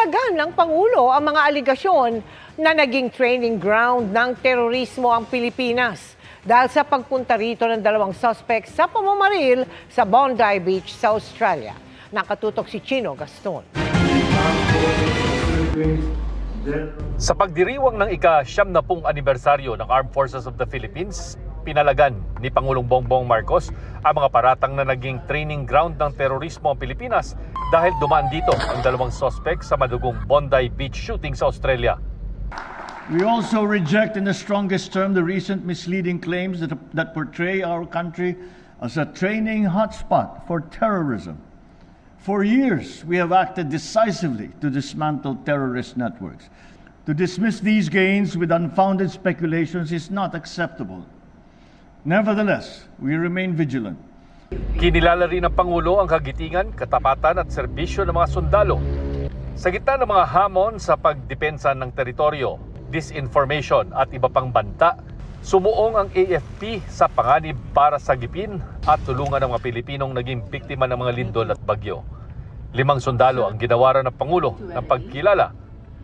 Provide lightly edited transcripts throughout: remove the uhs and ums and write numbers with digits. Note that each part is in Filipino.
Pinalagan ng Pangulo ang mga aligasyon na naging training ground ng terorismo ang Pilipinas dahil sa pagpunta rito ng dalawang suspect sa pamamaril sa Bondi Beach sa Australia. Nakatutok si Chino Gaston. Sa pagdiriwang ng ika-70 anibersaryo ng Armed Forces of the Philippines, pinalagan ni Pangulong Bongbong Marcos ang mga paratang na naging training ground ng terorismo ang Pilipinas dahil dumaan dito ang dalawang suspect sa madugong Bondi Beach shooting sa Australia. We also reject in the strongest term the recent misleading claims that portray our country as a training hotspot for terrorism. For years, we have acted decisively to dismantle terrorist networks. To dismiss these gains with unfounded speculations is not acceptable. Nevertheless, we remain vigilant. Kinilala rin ng Pangulo ang kagitingan, katapatan at serbisyo ng mga sundalo. Sa gitna ng mga hamon sa pagdepensa ng teritoryo, disinformation at iba pang banta, sumuong ang AFP sa panganib para sagipin at tulungan ng mga Pilipinong naging biktima ng mga lindol at bagyo. 5 sundalo ang ginawaran ng Pangulo ng pagkilala,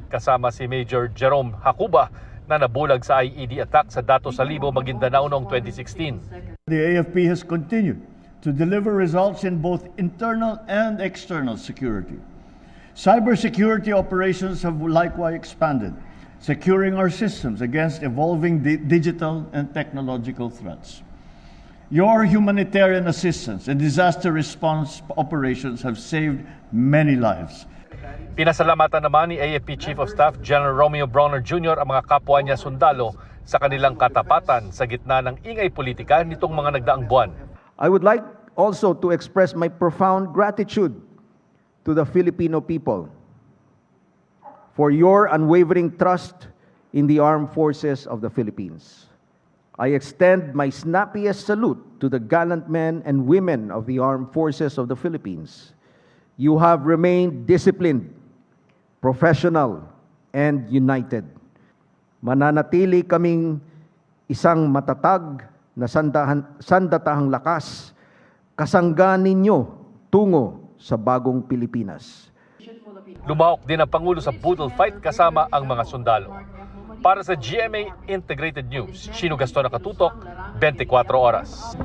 kasama si Major Jerome Hacuba na nabulag sa IED attack sa Dato Salibo, Maguindanao noong 2016. The AFP has continued to deliver results in both internal and external security. Cybersecurity operations have likewise expanded, securing our systems against evolving digital and technological threats. Your humanitarian assistance and disaster response operations have saved many lives. Pinasalamatan naman ni AFP Chief of Staff General Romeo Brawner Jr. ang mga kapwa niya sundalo sa kanilang katapatan sa gitna ng ingay politika nitong mga nagdaang buwan. I would like also to express my profound gratitude to the Filipino people for your unwavering trust in the armed forces of the Philippines. I extend my snappiest salute to the gallant men and women of the armed forces of the Philippines. You have remained disciplined, professional, and united. Mananatili kaming isang matatag na sandatahang lakas, kasangga ninyo tungo sa bagong Pilipinas. Lumahok din ang Pangulo sa brutal fight kasama ang mga sundalo. Para sa GMA Integrated News, Chino Gaston, nakatutok, 24 oras.